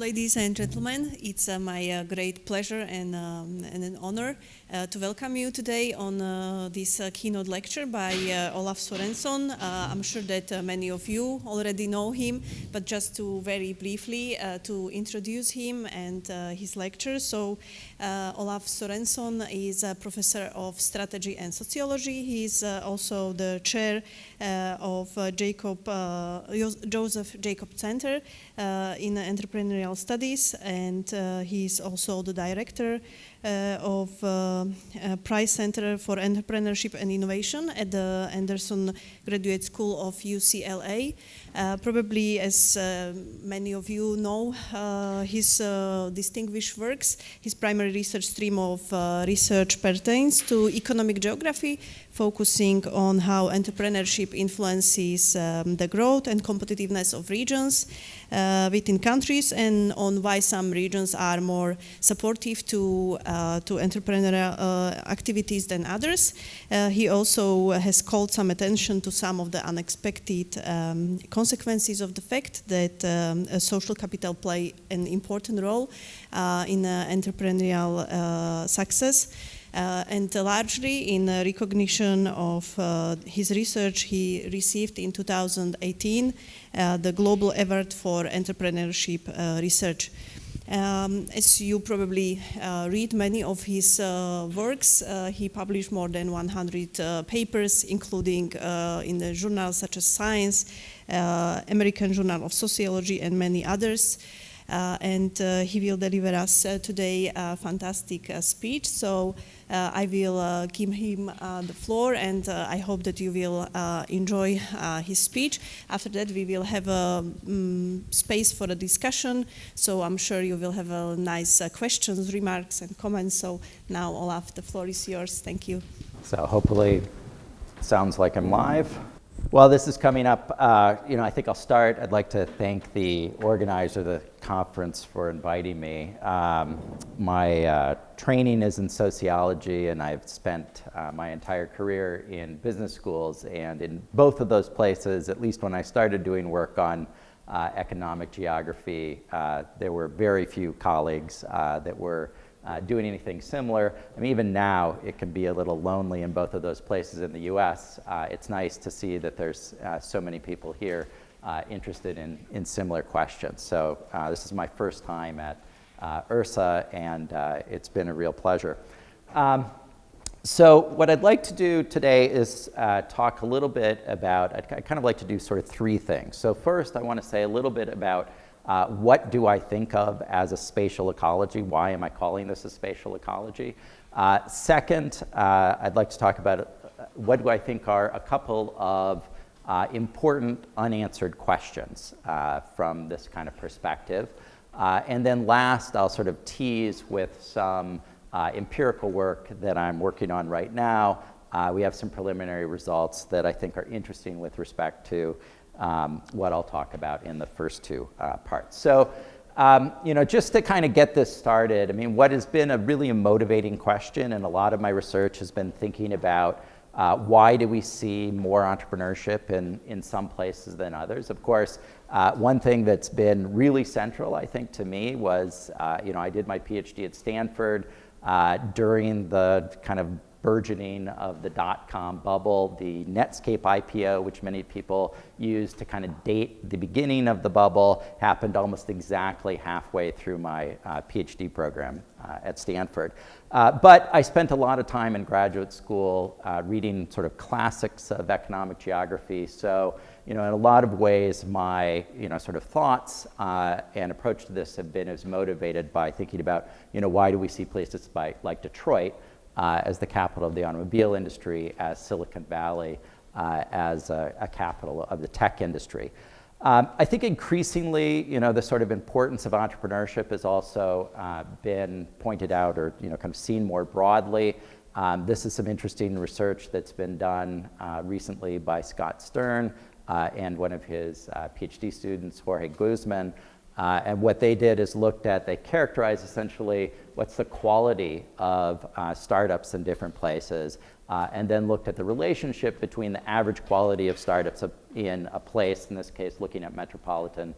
ladies and gentlemen. It's my great pleasure and an honor to welcome you today on this keynote lecture by Olav Sorenson. I'm sure that many of you already know him, but just to very briefly to introduce him and his lecture. So Olav Sorenson is a professor of strategy and sociology. He's also the chair of Joseph Jacob Center in Entrepreneurial Studies, and he's also the director of Price Center for Entrepreneurship and Innovation at the Anderson Graduate School of UCLA. Probably, as many of you know, his distinguished works, his primary research stream of research pertains to economic geography, focusing on how entrepreneurship influences the growth and competitiveness of regions within countries, and on why some regions are more supportive to entrepreneurial activities than others. He also has called some attention to some of the unexpected consequences of the fact that social capital play an important role in entrepreneurial success. And largely in recognition of his research, he received in 2018 the Global Award for Entrepreneurship Research. As you probably read many of his works, he published more than 100 papers, including in the journals such as Science, American Journal of Sociology, and many others. And he will deliver us today a fantastic speech. So I will give him the floor, and I hope that you will enjoy his speech. After that, we will have a space for a discussion. So I'm sure you will have nice questions, remarks, and comments. So now, Olav, the floor is yours. Thank you. So hopefully, it sounds like I'm live. Well, this is coming up. I think I'll start. I'd like to thank the organizer of the conference for inviting me. My training is in sociology, and I've spent my entire career in business schools. And in both of those places, at least when I started doing work on economic geography, there were very few colleagues that were doing anything similar. I mean, even now, it can be a little lonely in both of those places in the US. It's nice to see that there's so many people here interested in similar questions. So this is my first time at ERSA, and it's been a real pleasure. So what I'd like to do today is talk a little bit about, I'd kind of like to do sort of three things. So first, I want to say a little bit about what do I think of as a spatial ecology? Why am I calling this a spatial ecology? Second, I'd like to talk about what do I think are a couple of important unanswered questions from this kind of perspective. And then last, I'll sort of tease with some empirical work that I'm working on right now. We have some preliminary results that I think are interesting with respect to what I'll talk about in the first two parts. So, just to kind of get this started, I mean, what has been a really motivating question, and a lot of my research has been thinking about why do we see more entrepreneurship in some places than others? Of course, one thing that's been really central, I think, to me was, I did my PhD at Stanford during the kind of burgeoning of the dot-com bubble. The Netscape IPO, which many people use to kind of date the beginning of the bubble, happened almost exactly halfway through my PhD program at Stanford. But I spent a lot of time in graduate school reading sort of classics of economic geography. So, in a lot of ways, my sort of thoughts and approach to this have been as motivated by thinking about why do we see places like Detroit as the capital of the automobile industry, as Silicon Valley as a capital of the tech industry. I think increasingly, the sort of importance of entrepreneurship has also been pointed out or kind of seen more broadly. This is some interesting research that's been done recently by Scott Stern and one of his PhD students, Jorge Guzman. And what they did is they characterized essentially what's the quality of startups in different places, and then looked at the relationship between the average quality of startups in a place, in this case looking at metropolitan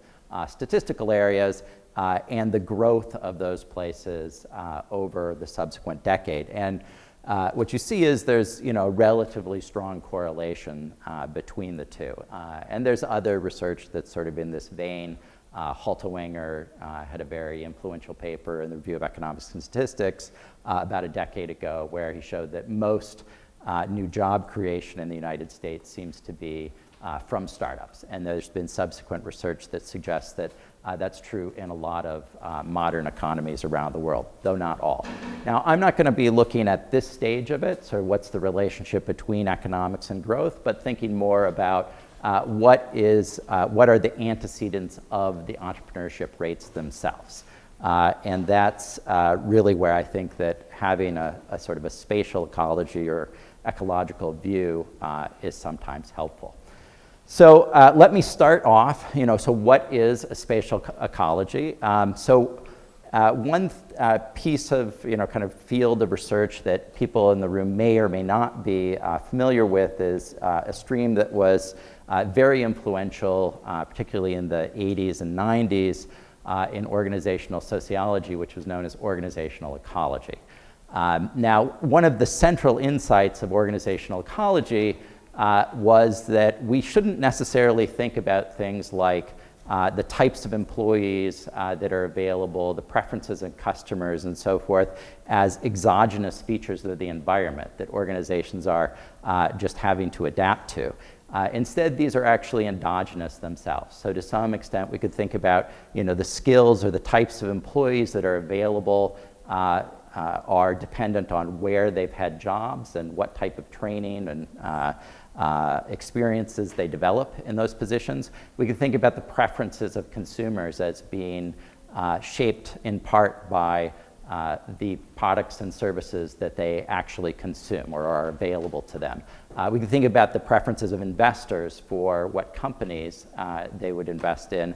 statistical areas and the growth of those places over the subsequent decade. And what you see is there's a relatively strong correlation between the two. And there's other research that's sort of in this vein. Haltewanger had a very influential paper in the Review of Economics and Statistics about a decade ago where he showed that most new job creation in the United States seems to be from startups. And there's been subsequent research that suggests that that's true in a lot of modern economies around the world, though not all. Now, I'm not going to be looking at this stage of it, so what's the relationship between economics and growth, but thinking more about what are the antecedents of the entrepreneurship rates themselves. And that's really where I think that having a sort of a spatial ecology or ecological view is sometimes helpful. So let me start off, so what is a spatial ecology? One piece of, kind of field of research that people in the room may or may not be familiar with is a stream that was very influential, particularly in the 80s and 90s in organizational sociology, which was known as organizational ecology. Now, one of the central insights of organizational ecology was that we shouldn't necessarily think about things like the types of employees that are available, the preferences of customers and so forth as exogenous features of the environment that organizations are just having to adapt to. Instead, these are actually endogenous themselves. So to some extent, we could think about the skills or the types of employees that are available are dependent on where they've had jobs and what type of training and experiences they develop in those positions. We can think about the preferences of consumers as being shaped in part by the products and services that they actually consume or are available to them. We can think about the preferences of investors for what companies they would invest in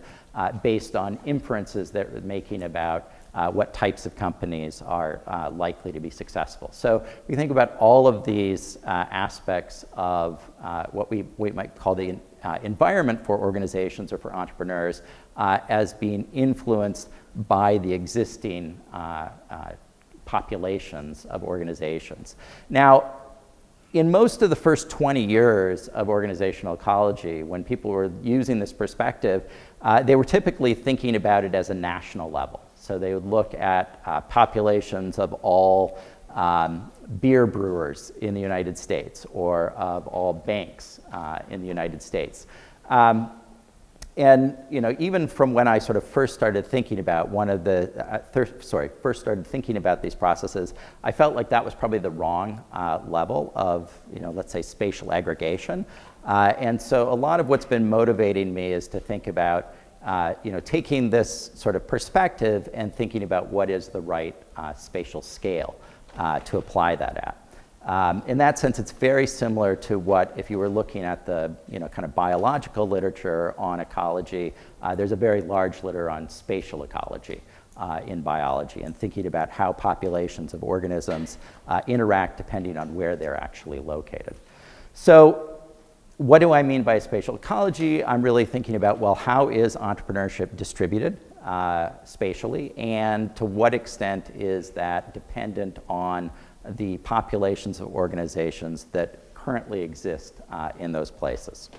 based on inferences that they're making about what types of companies are likely to be successful. So we think about all of these aspects of what we might call the environment for organizations or for entrepreneurs as being influenced by the existing populations of organizations. Now, in most of the first 20 years of organizational ecology, when people were using this perspective, they were typically thinking about it as a national level. So they would look at populations of all beer brewers in the United States or of all banks in the United States. And even from when I sort of first started thinking about first started thinking about these processes, I felt like that was probably the wrong level of, let's say, spatial aggregation. And so a lot of what's been motivating me is to think about taking this sort of perspective and thinking about what is the right spatial scale to apply that at. In that sense, it's very similar to what, if you were looking at the kind of biological literature on ecology, there's a very large literature on spatial ecology in biology and thinking about how populations of organisms interact depending on where they're actually located. So what do I mean by spatial ecology? I'm really thinking about, well, how is entrepreneurship distributed spatially, and to what extent is that dependent on the populations of organizations that currently exist in those places.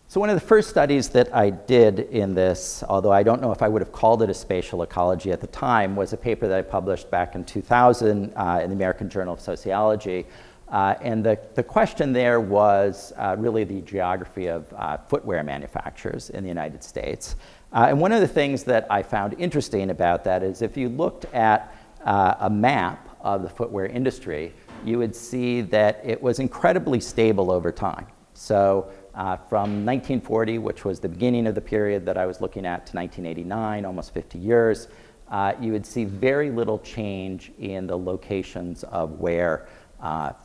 So one of the first studies that I did in this, although I don't know if I would have called it a spatial ecology at the time, was a paper that I published back in 2000 in the American Journal of Sociology. And the question there was really the geography of footwear manufacturers in the United States. And one of the things that I found interesting about that is if you looked at a map of the footwear industry, you would see that it was incredibly stable over time. So from 1940, which was the beginning of the period that I was looking at, to 1989, almost 50 years, you would see very little change in the locations of where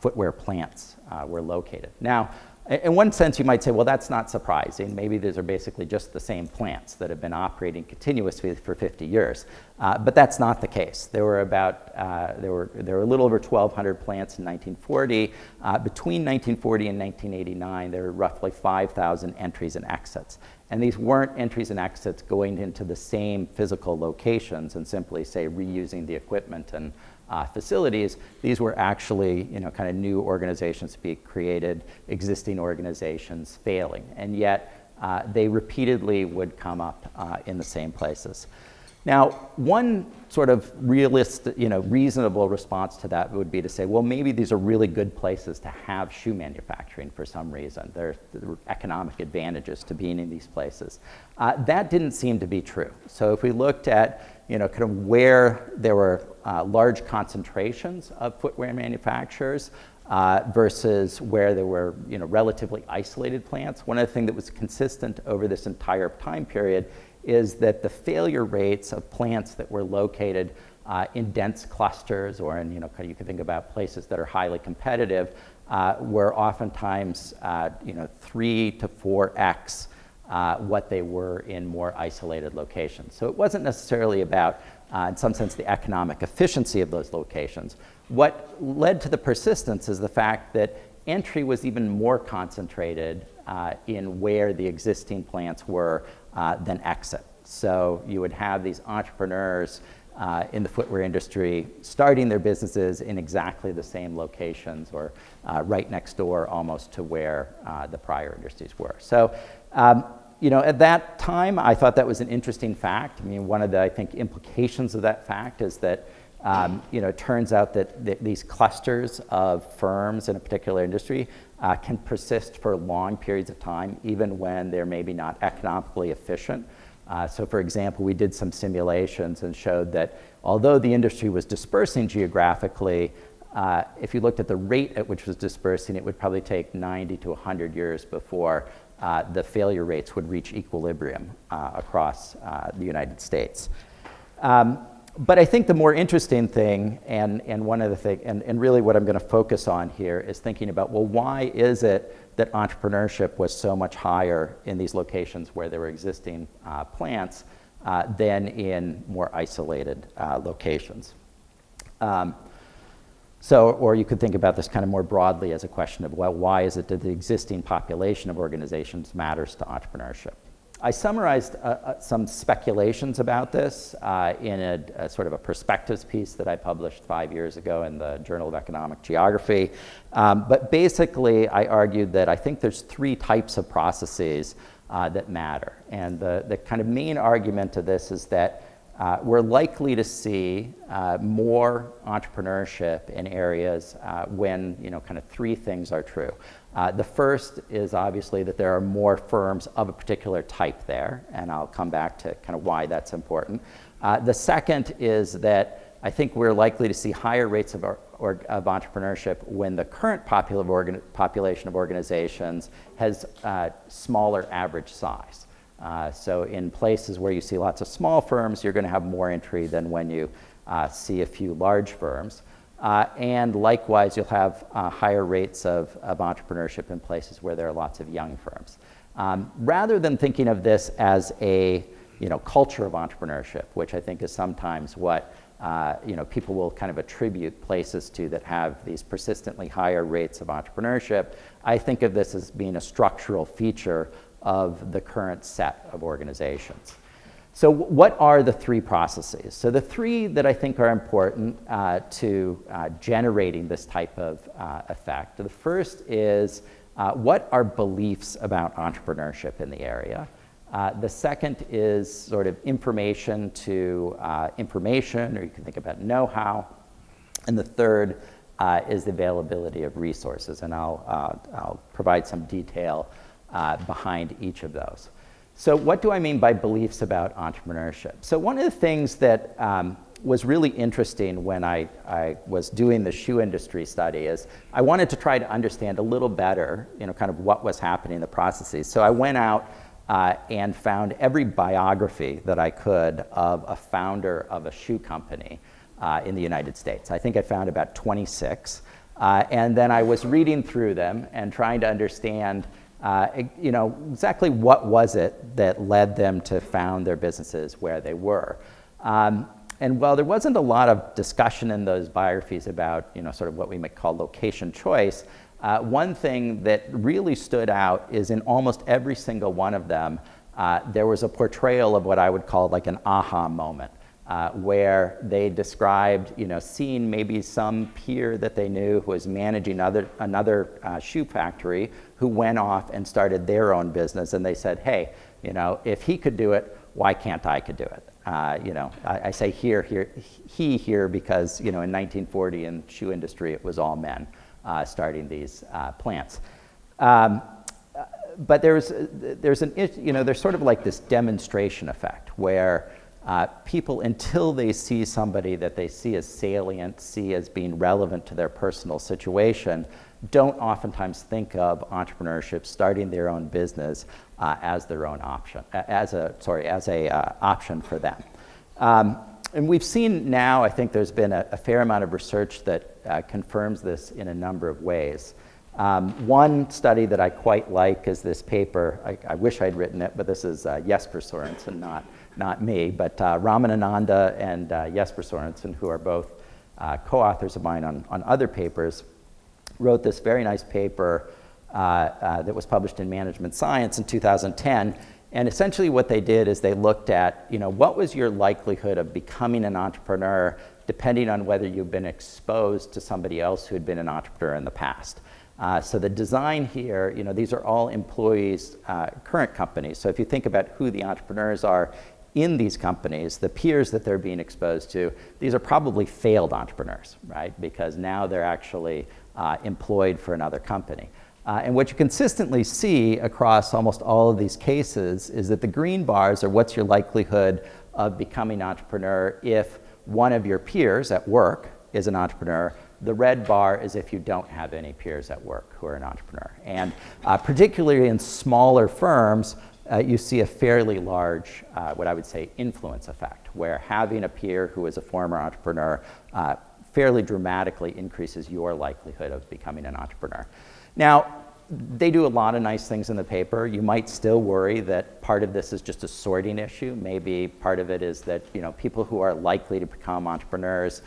footwear plants were located. Now, in one sense, you might say, well, that's not surprising. Maybe these are basically just the same plants that have been operating continuously for 50 years. But that's not the case. There were a little over 1,200 plants in 1940. Between 1940 and 1989, there were roughly 5,000 entries and exits. And these weren't entries and exits going into the same physical locations and simply, say, reusing the equipment and facilities. These were actually, kind of new organizations to be created, existing organizations failing. And yet, they repeatedly would come up in the same places. Now, one sort of reasonable response to that would be to say, well, maybe these are really good places to have shoe manufacturing for some reason. There are economic advantages to being in these places. That didn't seem to be true. So if we looked at, kind of where there were large concentrations of footwear manufacturers versus where there were, relatively isolated plants, one of the things that was consistent over this entire time period is that the failure rates of plants that were located in dense clusters or in, you can think about places that are highly competitive, were oftentimes, 3 to 4x what they were in more isolated locations. So it wasn't necessarily about, in some sense, the economic efficiency of those locations. What led to the persistence is the fact that entry was even more concentrated in where the existing plants were than exit. So you would have these entrepreneurs in the footwear industry starting their businesses in exactly the same locations or right next door almost to where the prior industries were. So, at that time, I thought that was an interesting fact. I mean, one of the, I think, implications of that fact is that it turns out that these clusters of firms in a particular industry can persist for long periods of time, even when they're maybe not economically efficient. So for example, we did some simulations and showed that although the industry was dispersing geographically, if you looked at the rate at which it was dispersing, it would probably take 90 to 100 years before the failure rates would reach equilibrium across the United States. But I think the more interesting thing, and one of the things, and really what I'm going to focus on here is thinking about, well, why is it that entrepreneurship was so much higher in these locations where there were existing plants than in more isolated locations? Or you could think about this kind of more broadly as a question of, well, why is it that the existing population of organizations matters to entrepreneurship? I summarized some speculations about this in a sort of a perspectives piece that I published 5 years ago in the Journal of Economic Geography. But basically, I argued that I think there's 3 types of processes that matter. And the kind of main argument to this is that we're likely to see more entrepreneurship in areas when, kind of 3 things are true. The first is obviously that there are more firms of a particular type there, and I'll come back to kind of why that's important. The second is that I think we're likely to see higher rates of entrepreneurship when the current population of organizations has smaller average size. So in places where you see lots of small firms, you're going to have more entry than when you see a few large firms. And likewise, you'll have higher rates of entrepreneurship in places where there are lots of young firms. Rather than thinking of this as a culture of entrepreneurship, which I think is sometimes what people will kind of attribute places to that have these persistently higher rates of entrepreneurship, I think of this as being a structural feature of the current set of organizations. So what are the 3 processes? So the 3 that I think are important to generating this type of effect. The first is what are beliefs about entrepreneurship in the area? The second is sort of information to information, or you can think about know-how. And the third is the availability of resources, and I'll provide some detail behind each of those. So what do I mean by beliefs about entrepreneurship? So one of the things that was really interesting when I was doing the shoe industry study is I wanted to try to understand a little better, kind of what was happening in the processes. So I went out and found every biography that I could of a founder of a shoe company in the United States. I think I found about 26. And then I was reading through them and trying to understand exactly what was it that led them to found their businesses where they were. And while there wasn't a lot of discussion in those biographies about, sort of what we might call location choice, one thing that really stood out is in almost every single one of them, there was a portrayal of what I would call like an aha moment, where they described, seeing maybe some peer that they knew who was managing another shoe factory, who went off and started their own business, and they said, hey, if he could do it, why can't I could do it? I say he here because, in 1940 in the shoe industry, it was all men starting these plants. But there's sort of like this demonstration effect where people, until they see somebody that they see as salient, see as being relevant to their personal situation, don't oftentimes think of entrepreneurship, starting their own business, as their own option, as a option for them. And we've seen now, I think there's been a fair amount of research that confirms this in a number of ways. One study that I quite like is this paper. I wish I'd written it, but this is Jesper Sorenson, not me, but Ramananda and Jesper Sorenson, who are both co-authors of mine on other papers, wrote this very nice paper that was published in Management Science in 2010. And essentially what they did is they looked at, what was your likelihood of becoming an entrepreneur depending on whether you've been exposed to somebody else who had been an entrepreneur in the past. So the design here, these are all employees, current companies. So if you think about who the entrepreneurs are in these companies, the peers that they're being exposed to, these are probably failed entrepreneurs, right? Because now they're actually employed for another company. And what you consistently see across almost all of these cases is that the green bars are what's your likelihood of becoming an entrepreneur if one of your peers at work is an entrepreneur. The red bar is if you don't have any peers at work who are an entrepreneur. And particularly in smaller firms, you see a fairly large, what I would say, influence effect, where having a peer who is a former entrepreneur fairly dramatically increases your likelihood of becoming an entrepreneur. Now, they do a lot of nice things in the paper. You might still worry that part of this is just a sorting issue. Maybe part of it is that people who are likely to become entrepreneurs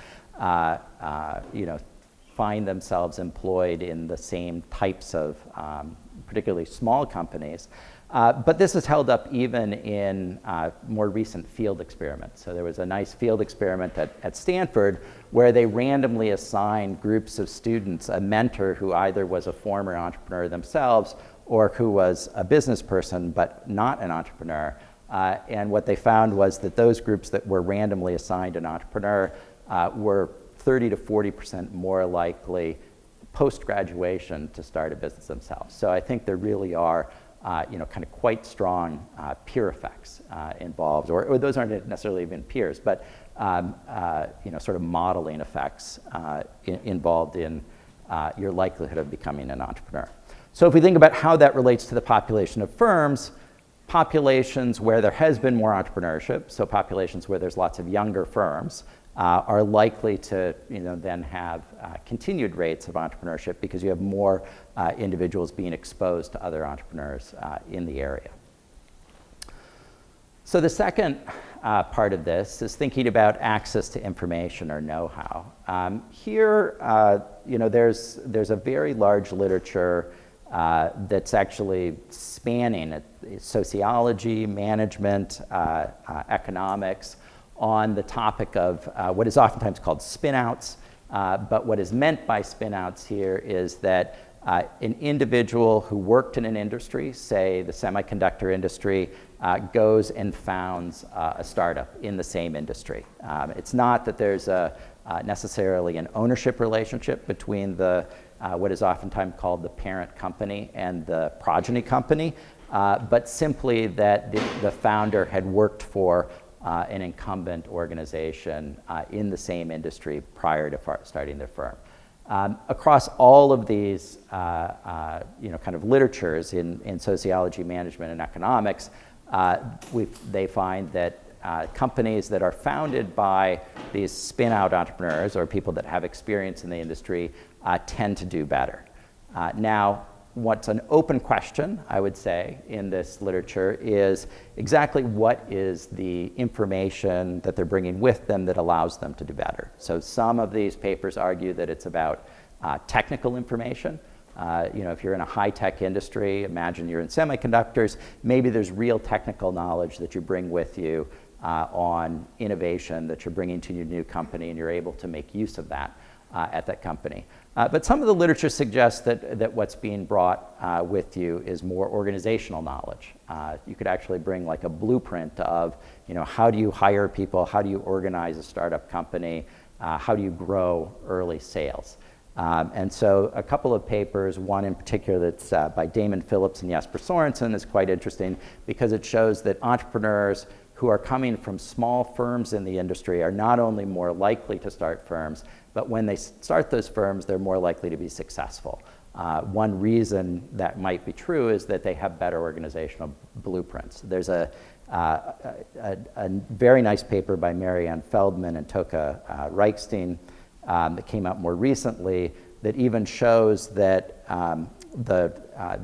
find themselves employed in the same types of particularly small companies. But this is held up even in more recent field experiments. So there was a nice field experiment at Stanford where they randomly assigned groups of students a mentor who either was a former entrepreneur themselves or who was a business person but not an entrepreneur. And what they found was that those groups that were randomly assigned an entrepreneur were 30 to 40% more likely post-graduation to start a business themselves. So I think there really are kind of quite strong peer effects involved, or those aren't necessarily even peers, but sort of modeling effects involved in your likelihood of becoming an entrepreneur. So if we think about how that relates to the population of firms, populations where there has been more entrepreneurship, so populations where there's lots of younger firms, are likely to then have continued rates of entrepreneurship because you have more individuals being exposed to other entrepreneurs in the area. So the second part of this is thinking about access to information or know-how. Here, there's a very large literature that's actually spanning sociology, management, economics, on the topic of what is oftentimes called spin-outs. But what is meant by spin-outs here is that an individual who worked in an industry, say the semiconductor industry, goes and founds a startup in the same industry. It's not that there's necessarily an ownership relationship between the what is oftentimes called the parent company and the progeny company, but simply that the founder had worked for an incumbent organization in the same industry prior to starting their firm. Across all of these kind of literatures in sociology, management, and economics, they find that companies that are founded by these spin-out entrepreneurs or people that have experience in the industry tend to do better. Now, what's an open question, I would say, in this literature is exactly what is the information that they're bringing with them that allows them to do better. So some of these papers argue that it's about technical information. If you're in a high-tech industry, imagine you're in semiconductors, maybe there's real technical knowledge that you bring with you on innovation that you're bringing to your new company, and you're able to make use of that at that company. But some of the literature suggests that what's being brought with you is more organizational knowledge. You could actually bring like a blueprint of, how do you hire people, how do you organize a startup company, how do you grow early sales. And so a couple of papers, one in particular that's by Damon Phillips and Jesper Sorenson, is quite interesting because it shows that entrepreneurs who are coming from small firms in the industry are not only more likely to start firms, but when they start those firms, they're more likely to be successful. One reason that might be true is that they have better organizational blueprints. There's a very nice paper by Marianne Feldman and Toka Reichstein that came out more recently that even shows that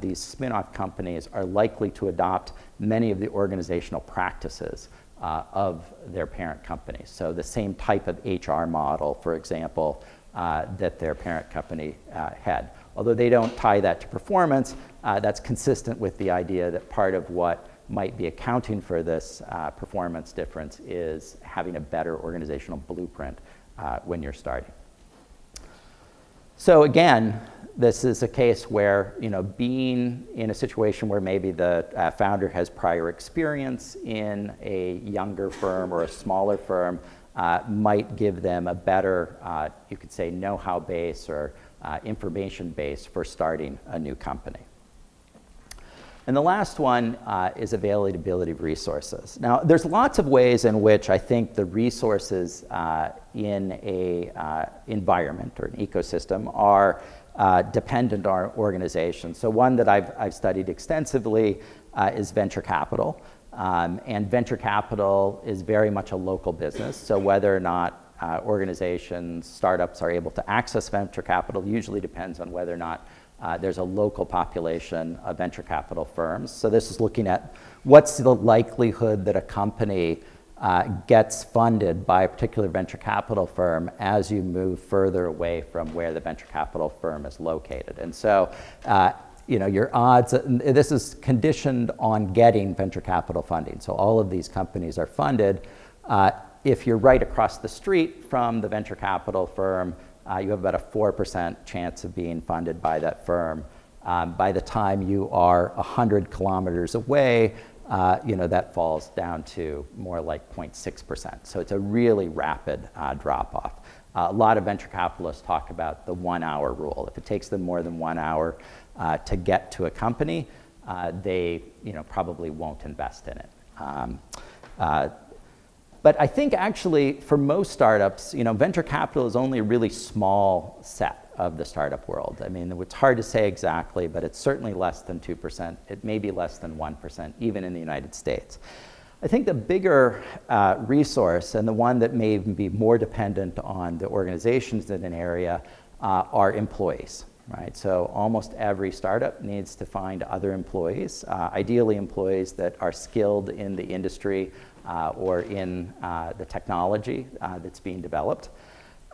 these spin-off companies are likely to adopt many of the organizational practices of their parent companies. So the same type of HR model, for example, that their parent company had. Although they don't tie that to performance, that's consistent with the idea that part of what might be accounting for this performance difference is having a better organizational blueprint when you're starting. So again, this is a case where, being in a situation where maybe the founder has prior experience in a younger firm or a smaller firm might give them a better, you could say, know-how base or information base for starting a new company. And the last one is availability of resources. Now, there's lots of ways in which I think the resources in a environment or an ecosystem are dependent on organizations. So one that I've studied extensively is venture capital. And venture capital is very much a local business. So whether or not organizations, startups are able to access venture capital usually depends on whether or not there's a local population of venture capital firms. So this is looking at what's the likelihood that a company gets funded by a particular venture capital firm as you move further away from where the venture capital firm is located. And so, your odds, this is conditioned on getting venture capital funding. So all of these companies are funded. If you're right across the street from the venture capital firm, you have about a 4% chance of being funded by that firm. By the time you are 100 kilometers away, that falls down to more like 0.6%. So it's a really rapid drop-off. A lot of venture capitalists talk about the 1 hour rule. If it takes them more than 1 hour to get to a company, they probably won't invest in it. But I think actually for most startups, venture capital is only a really small set of the startup world. I mean, it's hard to say exactly, but it's certainly less than 2%. It may be less than 1%, even in the United States. I think the bigger resource, and the one that may even be more dependent on the organizations in an area, are employees. Right? So almost every startup needs to find other employees, ideally employees that are skilled in the industry or in the technology that's being developed.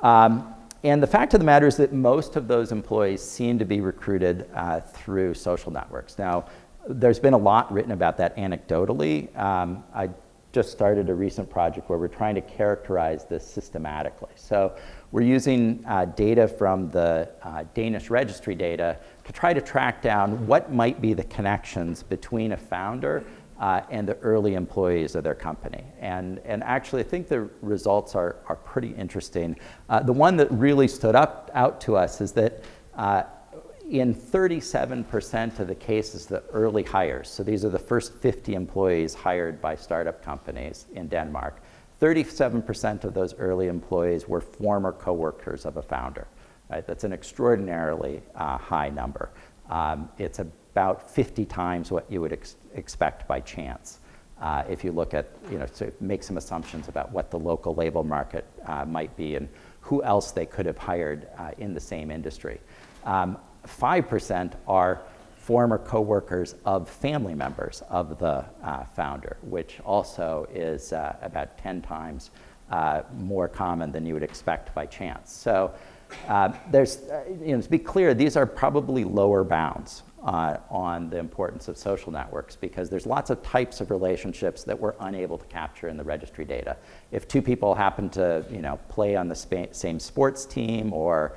And the fact of the matter is that most of those employees seem to be recruited through social networks. Now, there's been a lot written about that anecdotally. I just started a recent project where we're trying to characterize this systematically. So we're using data from the Danish registry data to try to track down what might be the connections between a founder and the early employees of their company. And actually, I think the results are pretty interesting. The one that really stood out to us is that in 37% of the cases, the early hires, so these are the first 50 employees hired by startup companies in Denmark, 37% of those early employees were former coworkers of a founder. Right? That's an extraordinarily high number. It's about 50 times what you would expect by chance. If you look at, to make some assumptions about what the local labor market might be and who else they could have hired in the same industry. 5% are former coworkers of family members of the founder, which also is about 10 times more common than you would expect by chance. So There's, to be clear, these are probably lower bounds on the importance of social networks, because there's lots of types of relationships that we're unable to capture in the registry data. If two people happen to play on the same sports team, or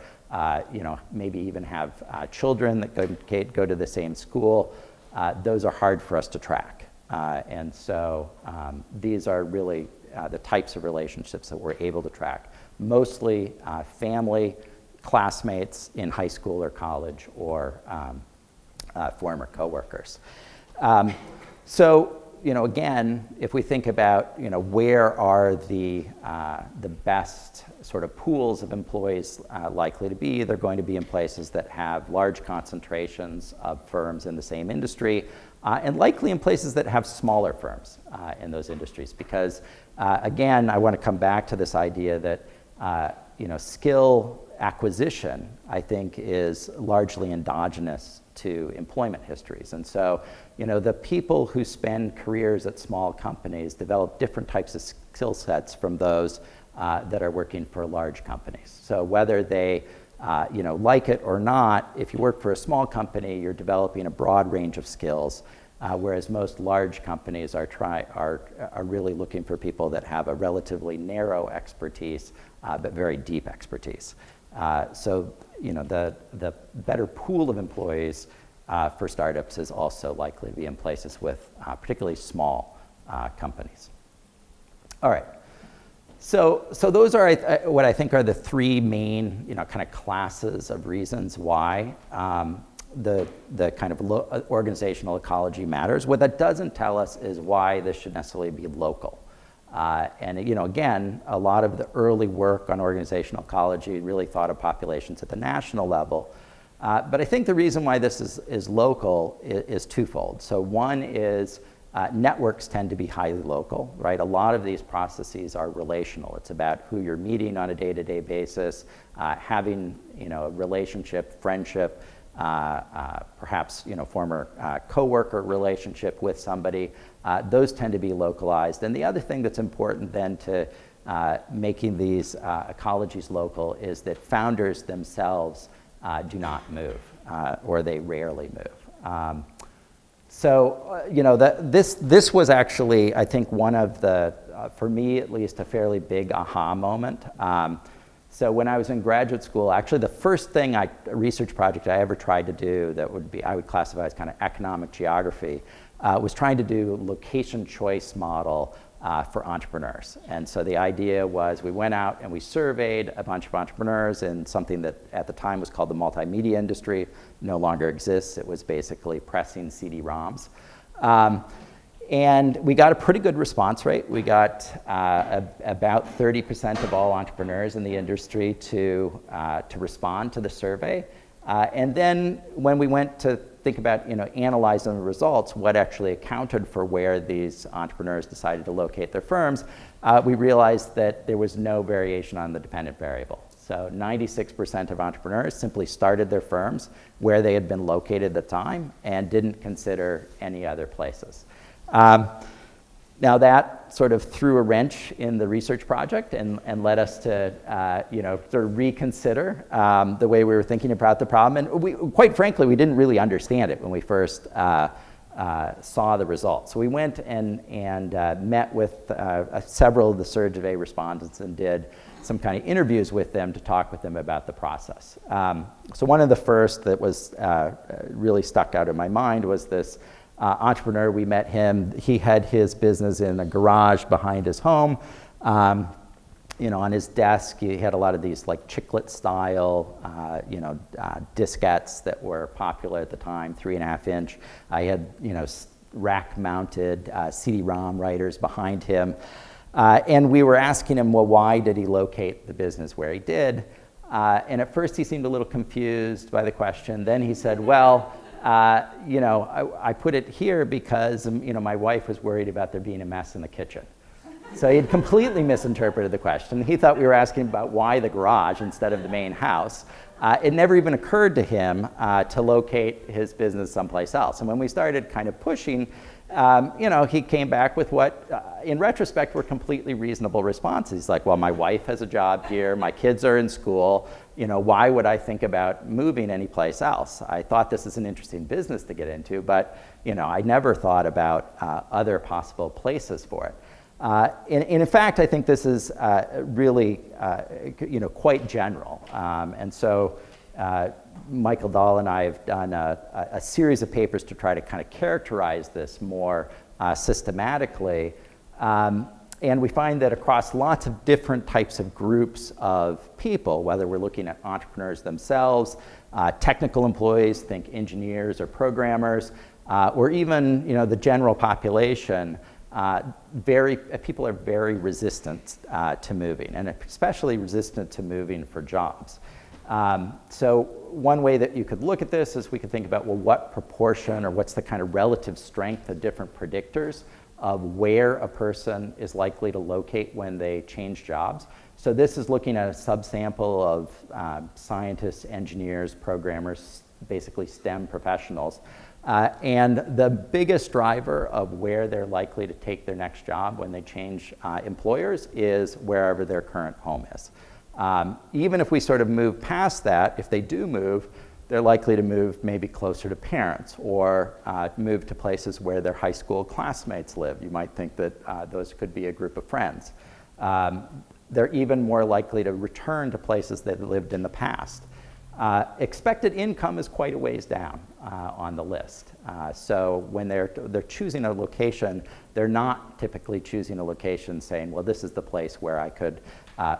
maybe even have children that go to the same school, those are hard for us to track. And so these are really the types of relationships that we're able to track. Mostly family, classmates in high school or college, or former coworkers. So, again, if we think about, where are the best sort of pools of employees likely to be, they're going to be in places that have large concentrations of firms in the same industry, and likely in places that have smaller firms in those industries. Because, again, I want to come back to this idea that, skill acquisition, I think, is largely endogenous to employment histories. And so, the people who spend careers at small companies develop different types of skill sets from those that are working for large companies. So whether they like it or not, if you work for a small company, you're developing a broad range of skills, whereas most large companies are really looking for people that have a relatively narrow expertise, but very deep expertise. So the better pool of employees for startups is also likely to be in places with particularly small companies. All right. So those are what I think are the three main kind of classes of reasons why the kind of organizational ecology matters. What that doesn't tell us is why this should necessarily be local. And again, a lot of the early work on organizational ecology really thought of populations at the national level. But I think the reason why this is local is twofold. So one is networks tend to be highly local, right? A lot of these processes are relational. It's about who you're meeting on a day-to-day basis, having a relationship, friendship, perhaps former coworker relationship with somebody. Those tend to be localized. And the other thing that's important then to making these ecologies local is that founders themselves do not move, or they rarely move. So this was actually, I think, one of the, for me at least, a fairly big aha moment. So when I was in graduate school, actually the first thing research project I ever tried to do that I would classify as kind of economic geography, was trying to do a location choice model for entrepreneurs. And so the idea was we went out and we surveyed a bunch of entrepreneurs in something that at the time was called the multimedia industry, no longer exists. It was basically pressing CD-ROMs. And we got a pretty good response rate. We got about 30% of all entrepreneurs in the industry to respond to the survey. And then when we went to think about analyzing the results, what actually accounted for where these entrepreneurs decided to locate their firms, we realized that there was no variation on the dependent variable. So 96% of entrepreneurs simply started their firms where they had been located at the time and didn't consider any other places. Now that sort of threw a wrench in the research project and led us to, sort of reconsider the way we were thinking about the problem. And quite frankly, we didn't really understand it when we first saw the results. So we went and met with several of the survey respondents and did some kind of interviews with them to talk with them about the process. So one of the first that was really stuck out in my mind was this entrepreneur. We met him. He had his business in a garage behind his home. On his desk, he had a lot of these like chiclet style, diskettes that were popular at the time, 3.5 inch. I had, rack mounted CD-ROM writers behind him. And we were asking him, well, why did he locate the business where he did? And at first he seemed a little confused by the question. Then he said, well, I put it here because, my wife was worried about there being a mess in the kitchen. So he had completely misinterpreted the question. He thought we were asking about why the garage instead of the main house. It never even occurred to him to locate his business someplace else. And when we started kind of pushing, he came back with what, in retrospect, were completely reasonable responses. He's like, well, my wife has a job here, my kids are in school, why would I think about moving anyplace else? I thought this is an interesting business to get into, but, I never thought about other possible places for it. And in fact, I think this is really, quite general. And so Michael Dahl and I have done a series of papers to try to kind of characterize this more systematically. And we find that across lots of different types of groups of people, whether we're looking at entrepreneurs themselves, technical employees, think engineers or programmers, or even the general population, people are very resistant to moving, and especially resistant to moving for jobs. So one way that you could look at this is we could think about, well, what proportion or what's the kind of relative strength of different predictors of where a person is likely to locate when they change jobs. So this is looking at a subsample of scientists, engineers, programmers, basically STEM professionals. And the biggest driver of where they're likely to take their next job when they change employers is wherever their current home is. Even if we sort of move past that, if they do move, they're likely to move maybe closer to parents or move to places where their high school classmates live. You might think that those could be a group of friends. They're even more likely to return to places they've lived in the past. Expected income is quite a ways down on the list. So when they're choosing a location, they're not typically choosing a location saying, well, this is the place where I could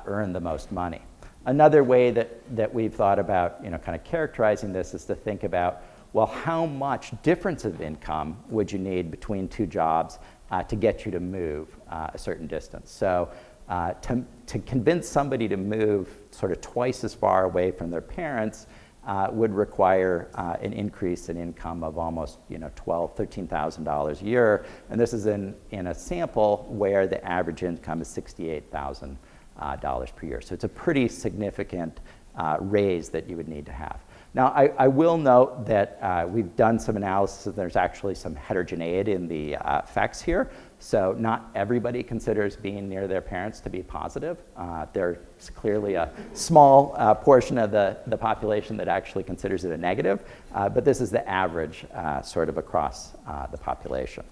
earn the most money. Another way that we've thought about kind of characterizing this is to think about, well, how much difference of income would you need between two jobs to get you to move a certain distance? So to convince somebody to move sort of twice as far away from their parents would require an increase in income of almost $12,000, $13,000 a year. And this is in a sample where the average income is $68,000 per year. So it's a pretty significant raise that you would need to have. Now, I will note that we've done some analysis, and there's actually some heterogeneity in the effects here. So not everybody considers being near their parents to be positive. There's clearly a small portion of the population that actually considers it a negative, but this is the average sort of across the population.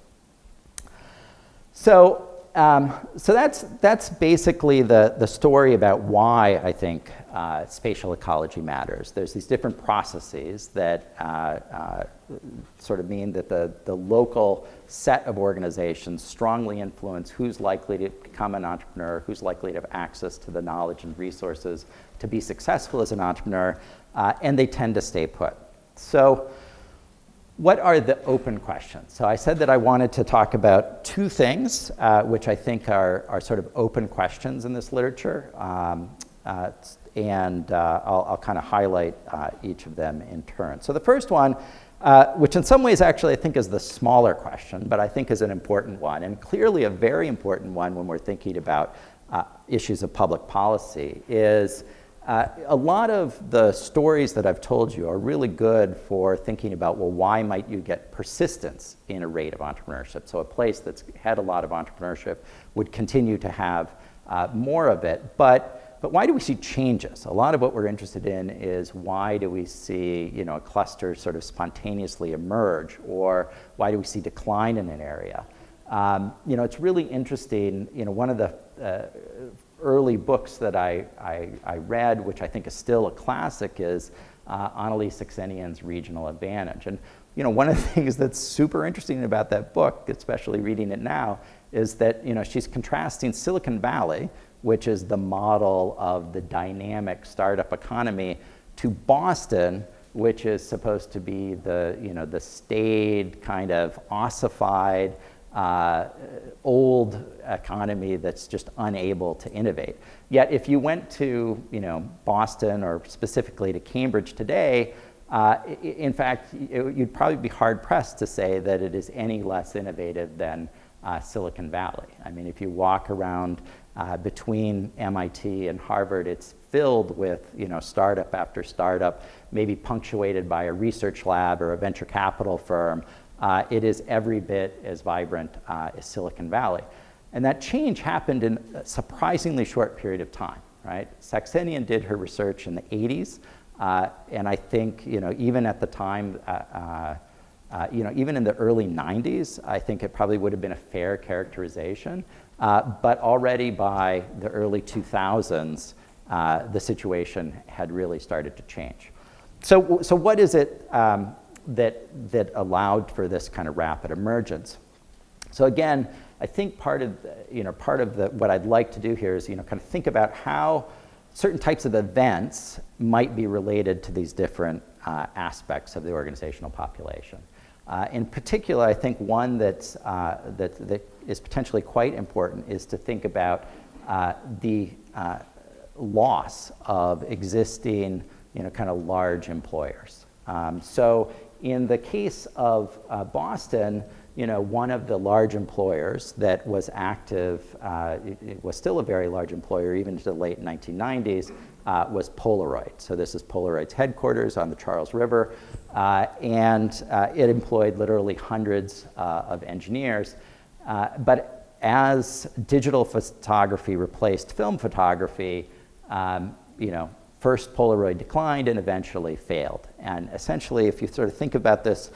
So that's basically the story about why I think spatial ecology matters. There's these different processes that sort of mean that the local set of organizations strongly influence who's likely to become an entrepreneur, who's likely to have access to the knowledge and resources to be successful as an entrepreneur, and they tend to stay put. So what are the open questions? So I said that I wanted to talk about two things, which I think are sort of open questions in this literature, and I'll kind of highlight each of them in turn. So the first one, which in some ways actually I think is the smaller question, but I think is an important one, and clearly a very important one when we're thinking about issues of public policy, is a lot of the stories that I've told you are really good for thinking about, well, why might you get persistence in a rate of entrepreneurship? So a place that's had a lot of entrepreneurship would continue to have more of it, but why do we see changes? A lot of what we're interested in is why do we see a cluster sort of spontaneously emerge, or why do we see decline in an area? It's really interesting. One of the early books that I read, which I think is still a classic, is Annalise Saxenian's Regional Advantage. And one of the things that's super interesting about that book, especially reading it now, is that she's contrasting Silicon Valley, which is the model of the dynamic startup economy, to Boston, which is supposed to be the staid, kind of ossified, old economy that's just unable to innovate. Yet if you went to Boston, or specifically to Cambridge today, in fact, you'd probably be hard pressed to say that it is any less innovative than Silicon Valley. I mean, if you walk around between MIT and Harvard, it's filled with startup after startup, maybe punctuated by a research lab or a venture capital firm, it is every bit as vibrant as Silicon Valley. And that change happened in a surprisingly short period of time, right? Saxenian did her research in the 80s, and I think, even at the time, even in the early 90s, I think it probably would have been a fair characterization. But already by the early 2000s, the situation had really started to change. So what is it that allowed for this kind of rapid emergence? So again, I think part of what I'd like to do here is kind of think about how certain types of events might be related to these different aspects of the organizational population. In particular, I think one that is potentially quite important is to think about the loss of existing, kind of large employers. So in the case of Boston, one of the large employers that was active, it was still a very large employer even into the late 1990s, was Polaroid. So this is Polaroid's headquarters on the Charles River, and it employed literally hundreds of engineers. But as digital photography replaced film photography, first Polaroid declined and eventually failed. And essentially, if you sort of think about this,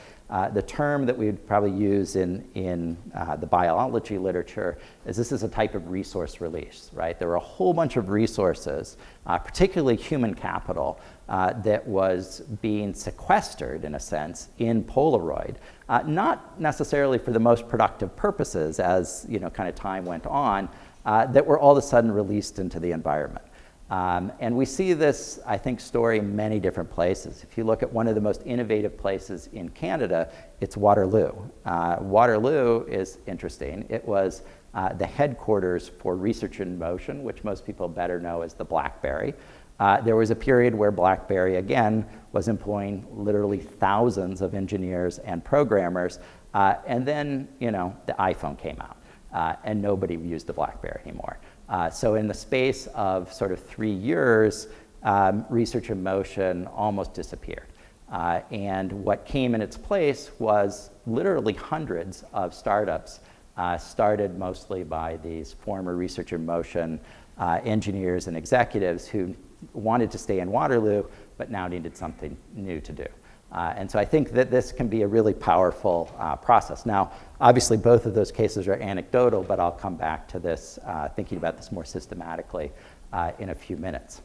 the term that we would probably use in the biology literature is this is a type of resource release, right? There were a whole bunch of resources, particularly human capital, that was being sequestered, in a sense, in Polaroid, not necessarily for the most productive purposes as kind of time went on, that were all of a sudden released into the environment. And we see this, I think, story in many different places. If you look at one of the most innovative places in Canada, it's Waterloo. Waterloo is interesting. It was the headquarters for Research in Motion, which most people better know as the BlackBerry. There was a period where BlackBerry, again, was employing literally thousands of engineers and programmers. And then, the iPhone came out, and nobody used the BlackBerry anymore. So in the space of sort of 3 years, Research in Motion almost disappeared. And what came in its place was literally hundreds of startups, started mostly by these former Research in Motion engineers and executives who wanted to stay in Waterloo, but now needed something new to do. And so I think that this can be a really powerful process. Now, obviously, both of those cases are anecdotal, but I'll come back to this, thinking about this more systematically in a few minutes.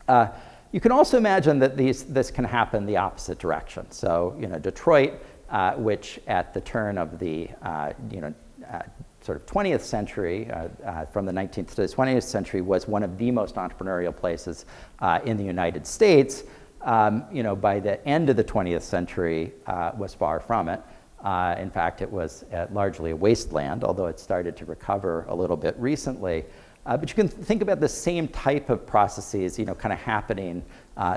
You can also imagine that this can happen the opposite direction. So, Detroit, which at the turn of the sort of 20th century, from the 19th to the 20th century, was one of the most entrepreneurial places in the United States. By the end of the 20th century, was far from it. In fact, it was largely a wasteland, although it started to recover a little bit recently. But you can think about the same type of processes, kind of happening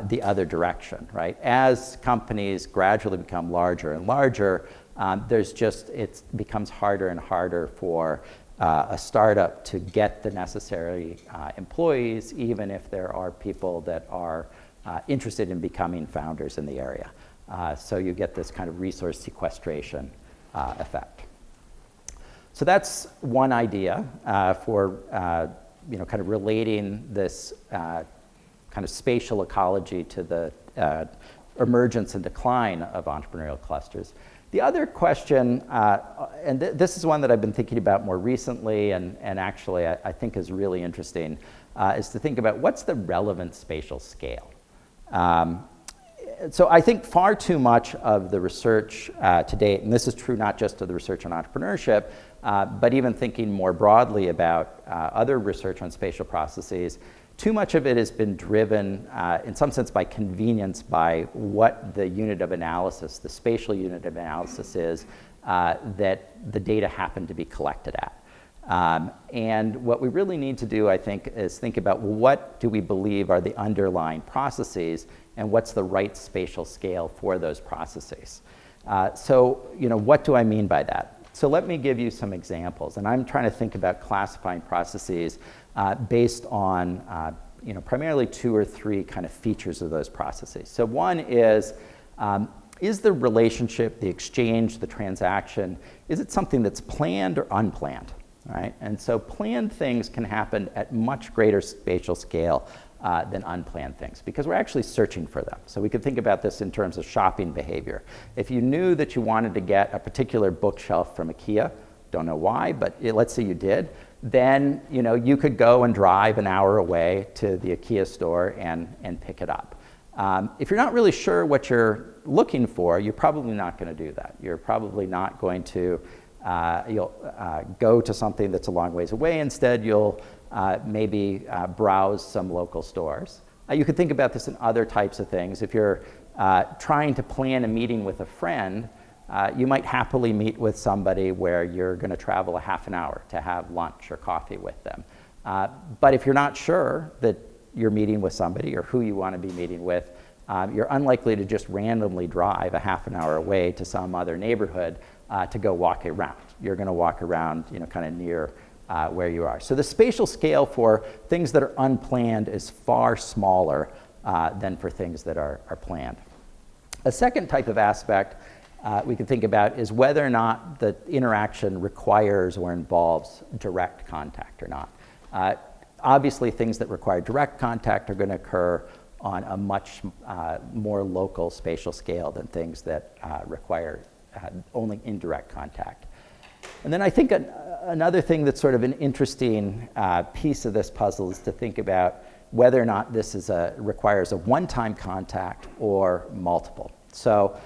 the other direction, right? As companies gradually become larger and larger, it becomes harder and harder for a startup to get the necessary employees, even if there are people that are interested in becoming founders in the area. So you get this kind of resource sequestration effect. So that's one idea for kind of relating this kind of spatial ecology to the emergence and decline of entrepreneurial clusters. The other question, and this is one that I've been thinking about more recently, and actually I think is really interesting, is to think about what's the relevant spatial scale. So I think far too much of the research to date, and this is true not just of the research on entrepreneurship, but even thinking more broadly about other research on spatial processes, too much of it has been driven in some sense by convenience by what the unit of analysis, the spatial unit of analysis is that the data happen to be collected at. And what we really need to do, I think, is think about what do we believe are the underlying processes and what's the right spatial scale for those processes. So, what do I mean by that? So let me give you some examples. And I'm trying to think about classifying processes based on, primarily 2 or 3 kind of features of those processes. So one is is the relationship, the exchange, the transaction, is it something that's planned or unplanned, right? And so planned things can happen at much greater spatial scale than unplanned things, because we're actually searching for them. So we could think about this in terms of shopping behavior. If you knew that you wanted to get a particular bookshelf from IKEA, don't know why, but let's say you did, then you could go and drive an hour away to the IKEA store and pick it up. If you're not really sure what you're looking for, you're probably not going to do that. You're probably not going to, you'll go to something that's a long ways away. Instead, you'll maybe browse some local stores. You could think about this in other types of things. If you're trying to plan a meeting with a friend, you might happily meet with somebody where you're going to travel a half an hour to have lunch or coffee with them. But if you're not sure that you're meeting with somebody or who you want to be meeting with, you're unlikely to just randomly drive a half an hour away to some other neighborhood to go walk around. You're going to walk around, kind of near where you are. So the spatial scale for things that are unplanned is far smaller than for things that are planned. A second type of aspect we can think about is whether or not the interaction requires or involves direct contact or not. Obviously, things that require direct contact are going to occur on a much more local spatial scale than things that require only indirect contact. And then I think another thing that's sort of an interesting piece of this puzzle is to think about whether or not this requires a one-time contact or multiple. So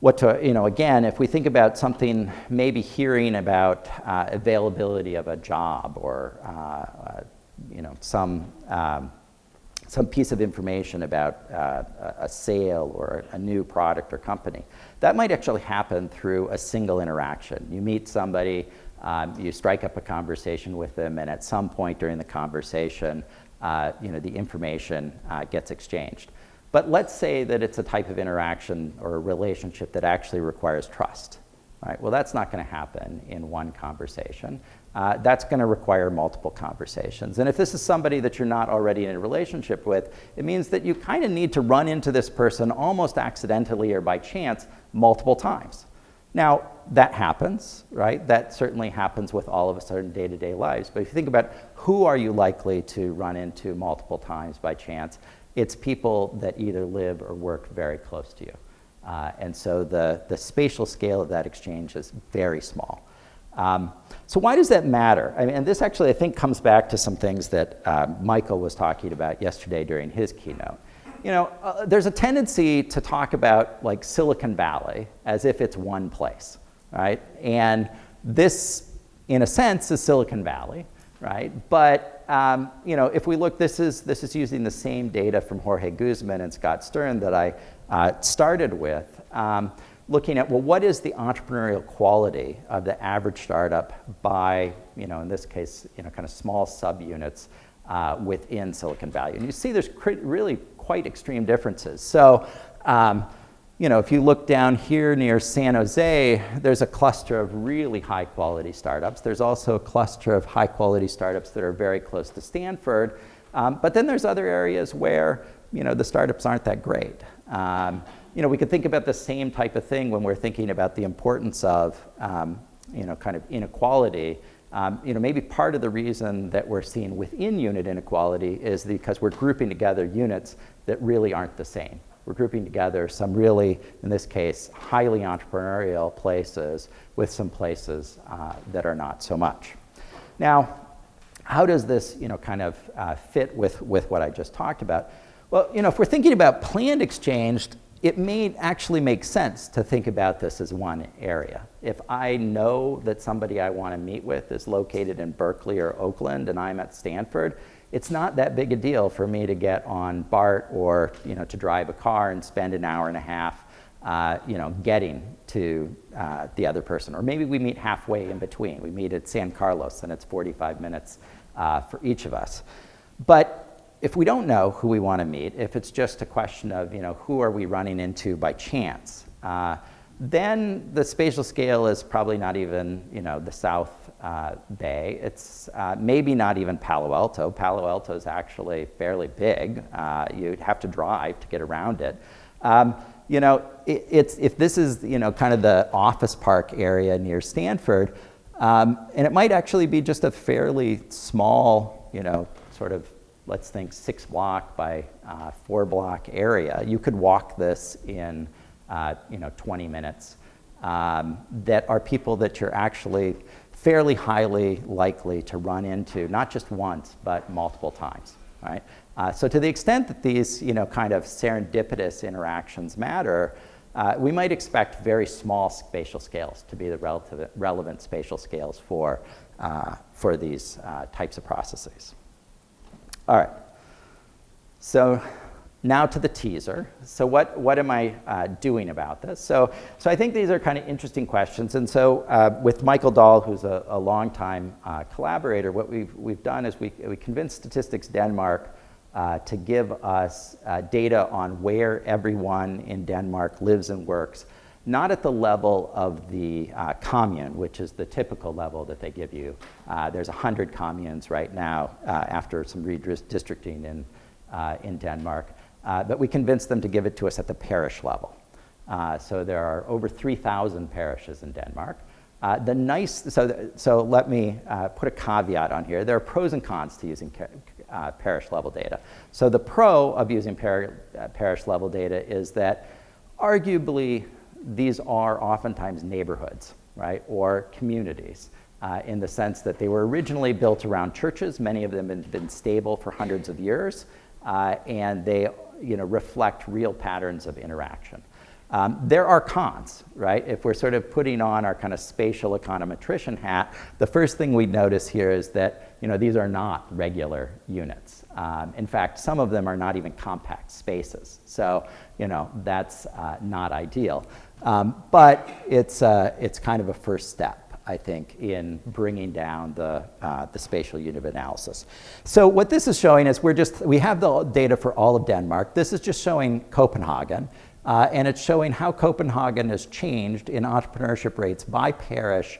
again, if we think about something, maybe hearing about availability of a job or some piece of information about a sale or a new product or company, that might actually happen through a single interaction. You meet somebody, you strike up a conversation with them, and at some point during the conversation, the information gets exchanged. But let's say that it's a type of interaction or a relationship that actually requires trust. Right? Well, that's not going to happen in one conversation. That's going to require multiple conversations. And if this is somebody that you're not already in a relationship with, it means that you kind of need to run into this person almost accidentally or by chance multiple times. Now, that happens, right? That certainly happens with all of us in day-to-day lives. But if you think about who are you likely to run into multiple times by chance, it's people that either live or work very close to you. And so the spatial scale of that exchange is very small. So why does that matter? I mean, and this actually, I think, comes back to some things that Michael was talking about yesterday during his keynote. There's a tendency to talk about like Silicon Valley as if it's one place, right? And this, in a sense, is Silicon Valley, right? But if we look, this is using the same data from Jorge Guzman and Scott Stern that I started with, looking at, well, what is the entrepreneurial quality of the average startup by, in this case, kind of small subunits within Silicon Valley. And you see there's really quite extreme differences. So, if you look down here near San Jose, there's a cluster of really high quality startups. There's also a cluster of high quality startups that are very close to Stanford. But then there's other areas where, the startups aren't that great. We could think about the same type of thing when we're thinking about the importance of, kind of inequality. Maybe part of the reason that we're seeing within unit inequality is because we're grouping together units that really aren't the same. We're grouping together some really, in this case, highly entrepreneurial places with some places that are not so much. Now, how does this, kind of fit with what I just talked about? Well, if we're thinking about planned exchange, it may actually make sense to think about this as one area. If I know that somebody I want to meet with is located in Berkeley or Oakland and I'm at Stanford, it's not that big a deal for me to get on BART or to drive a car and spend an hour and a half getting to the other person. Or maybe we meet halfway in between. We meet at San Carlos and it's 45 minutes for each of us. But if we don't know who we want to meet, if it's just a question of who are we running into by chance, then the spatial scale is probably not even the South Bay. It's maybe not even Palo Alto. Palo Alto is actually fairly big. You'd have to drive to get around it. you know, if this is, you know, kind of the office park area near Stanford, and it might actually be just a fairly small, you know, sort of, let's think 6 block by 4 block area. You could walk this in, you know, 20 minutes. That are people that you're actually fairly highly likely to run into, not just once, but multiple times, right? So to the extent that these, you know, kind of serendipitous interactions matter, we might expect very small spatial scales to be the relevant spatial scales for these types of processes. All right, so now to the teaser. So what am I doing about this? So I think these are kind of interesting questions. And so with Michael Dahl, who's a longtime collaborator, what we've done is we convinced Statistics Denmark to give us data on where everyone in Denmark lives and works, not at the level of the commune, which is the typical level that they give you. There's 100 communes right now after some redistricting in Denmark. But we convinced them to give it to us at the parish level. So there are over 3,000 parishes in Denmark. So let me put a caveat on here. There are pros and cons to using parish level data. So the pro of using parish level data is that arguably these are oftentimes neighborhoods, right, or communities. In the sense that they were originally built around churches. Many of them have been stable for hundreds of years. And they, you know, reflect real patterns of interaction. There are cons, right? If we're sort of putting on our kind of spatial econometrician hat, the first thing we notice here is that, you know, these are not regular units. In fact, some of them are not even compact spaces. So, you know, that's not ideal. But it's kind of a first step, I think, in bringing down the spatial unit of analysis. So what this is showing is we have the data for all of Denmark. This is just showing Copenhagen, and it's showing how Copenhagen has changed in entrepreneurship rates by parish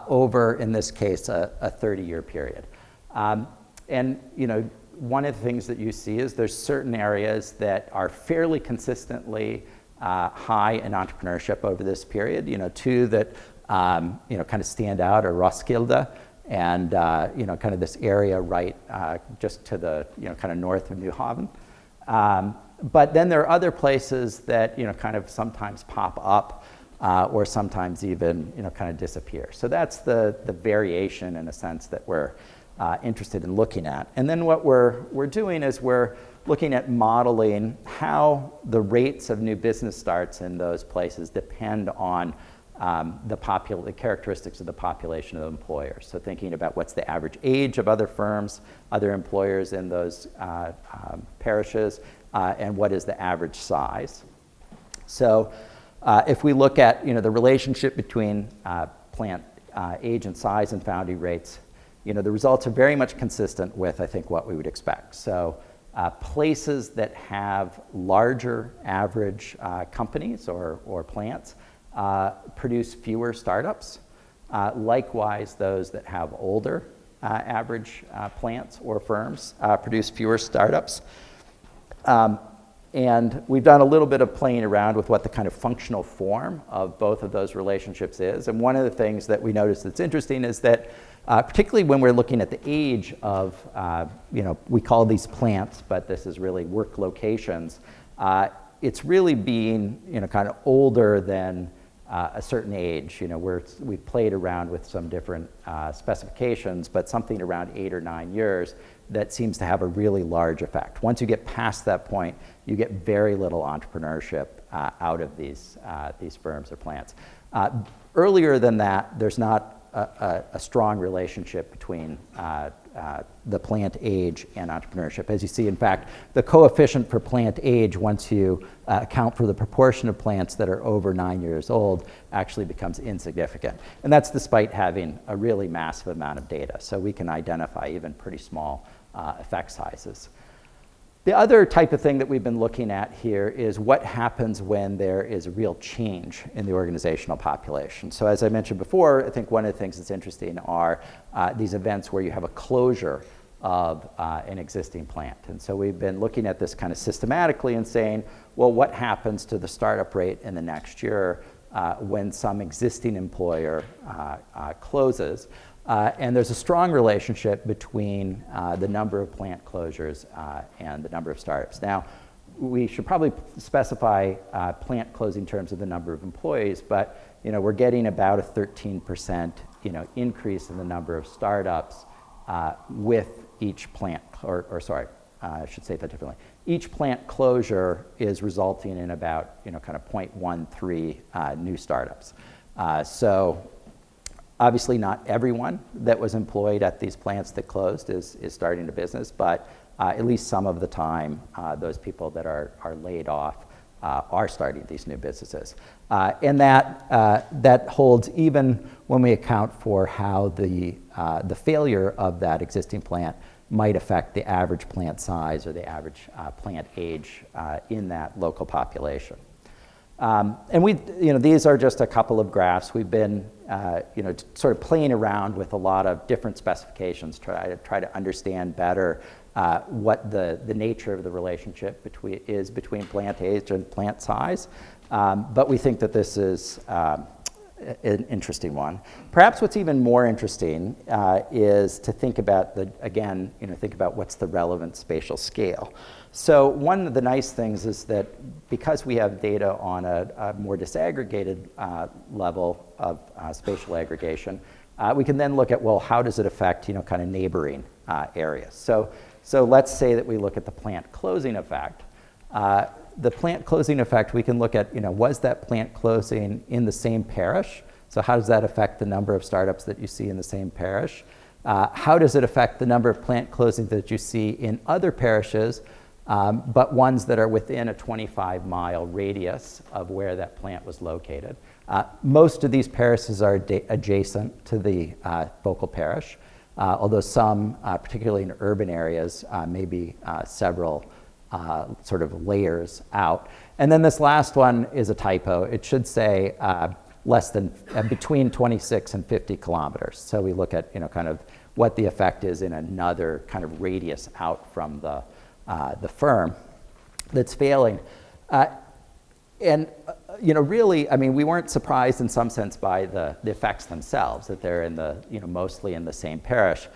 over, in this case, a 30-year period. And, you know, one of the things that you see is there's certain areas that are fairly consistently high in entrepreneurship over this period. You know, two that you know, kind of stand out are Roskilde and, you know, kind of this area right just to the, you know, kind of north of New Haven. But then there are other places that, you know, kind of sometimes pop up or sometimes even, you know, kind of disappear. So that's the variation in a sense that we're interested in looking at. And then what we're doing is we're looking at modeling how the rates of new business starts in those places depend on the characteristics of the population of employers. So thinking about what's the average age of other firms, other employers in those parishes, and what is the average size. So if we look at, you know, the relationship between plant age and size and founding rates, you know, the results are very much consistent with, I think, what we would expect. So places that have larger average companies or plants produce fewer startups. Likewise, those that have older average plants or firms produce fewer startups. And we've done a little bit of playing around with what the kind of functional form of both of those relationships is. And one of the things that we noticed that's interesting is that particularly when we're looking at the age of, you know, we call these plants, but this is really work locations, it's really being, you know, kind of older than a certain age. You know, we've played around with some different specifications, but something around 8 or 9 years that seems to have a really large effect. Once you get past that point, you get very little entrepreneurship out of these firms or plants. Earlier than that, there's not a strong relationship between the plant age and entrepreneurship. As you see, in fact, the coefficient for plant age, once you account for the proportion of plants that are over 9 years old, actually becomes insignificant. And that's despite having a really massive amount of data. So we can identify even pretty small effect sizes. The other type of thing that we've been looking at here is what happens when there is a real change in the organizational population. So as I mentioned before, I think one of the things that's interesting are these events where you have a closure of an existing plant. And so we've been looking at this kind of systematically and saying, well, what happens to the startup rate in the next year when some existing employer closes? And there's a strong relationship between the number of plant closures and the number of startups. Now, we should probably specify plant closing terms of the number of employees, but we're getting about a 13% increase in the number of startups with each plant, or sorry, I should say that differently. Each plant closure is resulting in about kind of 0.13 new startups. So obviously not everyone that was employed at these plants that closed is starting a business, but at least some of the time, those people that are laid off are starting these new businesses. And that holds even when we account for how the failure of that existing plant might affect the average plant size or the average plant age in that local population. And these are just a couple of graphs. We've been, sort of playing around with a lot of different specifications, try to understand better what the nature of the relationship between plant age and plant size. But we think that this is an interesting one. Perhaps what's even more interesting is to think about think about what's the relevant spatial scale. So one of the nice things is that because we have data on a more disaggregated level of spatial aggregation, we can then look at, well, how does it affect, kind of neighboring areas? So let's say that we look at the plant closing effect. The plant closing effect, we can look at, was that plant closing in the same parish? So how does that affect the number of startups that you see in the same parish? How does it affect the number of plant closings that you see in other parishes, but ones that are within a 25-mile radius of where that plant was located? Most of these parishes are adjacent to the focal parish, although some, particularly in urban areas, may be several sort of layers out. And then this last one is a typo. It should say less than, between 26 and 50 kilometers. So we look at, kind of what the effect is in another kind of radius out from the firm that's failing. Really, I mean, we weren't surprised in some sense by the effects themselves, that they're in the, mostly in the same parish.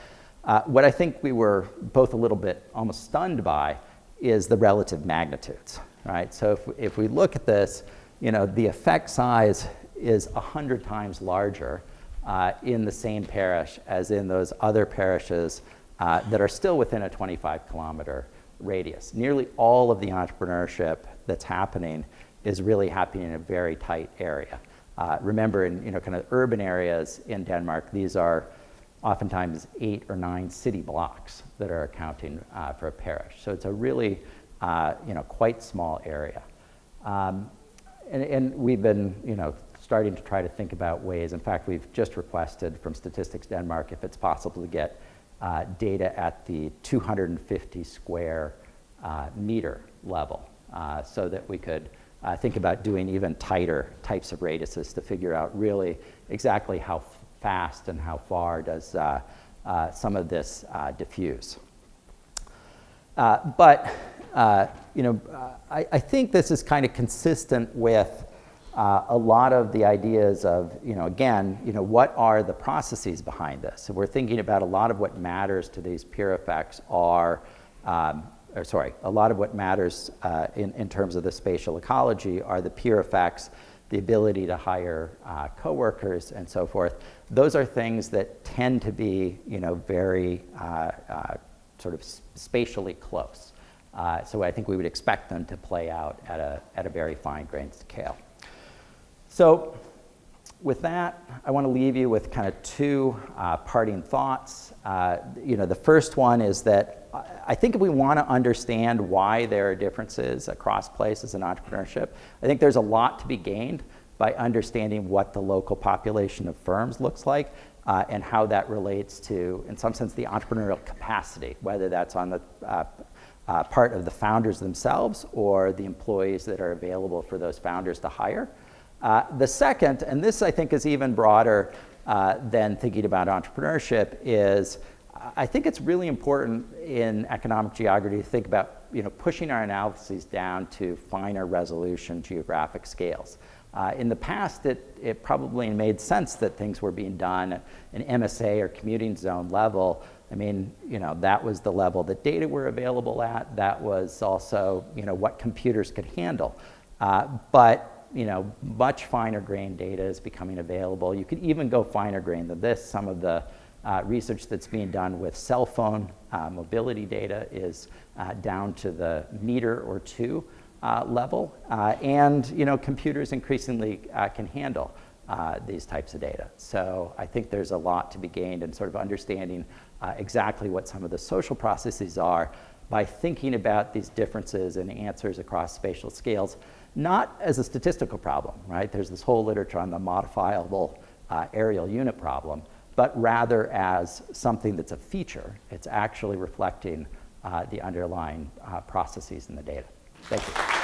What I think we were both a little bit almost stunned by is the relative magnitudes, right? So if we look at this, the effect size is 100 times larger in the same parish as in those other parishes that are still within a 25-kilometer radius. Nearly all of the entrepreneurship that's happening is really happening in a very tight area. Remember, in kind of urban areas in Denmark, these are oftentimes 8 or 9 city blocks that are accounting for a parish. So it's a really, quite small area. And we've been, starting to try to think about ways. In fact, we've just requested from Statistics Denmark if it's possible to get data at the 250 square meter level so that we could think about doing even tighter types of radiuses to figure out really exactly how fast and how far does some of this diffuse. But I think this is kind of consistent with a lot of the ideas of, what are the processes behind this? So we're thinking about a lot of what matters to these peer effects are, a lot of what matters in terms of the spatial ecology are the peer effects, the ability to hire coworkers and so forth. Those are things that tend to be, very sort of spatially close. So I think we would expect them to play out at a very fine-grained scale. So with that, I want to leave you with kind of two parting thoughts. The first one is that I think if we want to understand why there are differences across places in entrepreneurship, I think there's a lot to be gained by understanding what the local population of firms looks like and how that relates to, in some sense, the entrepreneurial capacity, whether that's on the part of the founders themselves or the employees that are available for those founders to hire. The second, and this I think is even broader than thinking about entrepreneurship, is I think it's really important in economic geography to think about, pushing our analyses down to finer resolution geographic scales. In the past, it probably made sense that things were being done at an MSA or commuting zone level. I mean, that was the level that data were available at. That was also, what computers could handle. But much finer grain data is becoming available. You could even go finer grain than this. Some of the research that's being done with cell phone mobility data is down to the meter or two level. And computers increasingly can handle these types of data. So I think there's a lot to be gained in sort of understanding exactly what some of the social processes are by thinking about these differences and answers across spatial scales, not as a statistical problem, right? There's this whole literature on the modifiable aerial unit problem, but rather as something that's a feature. It's actually reflecting the underlying processes in the data. Thank you.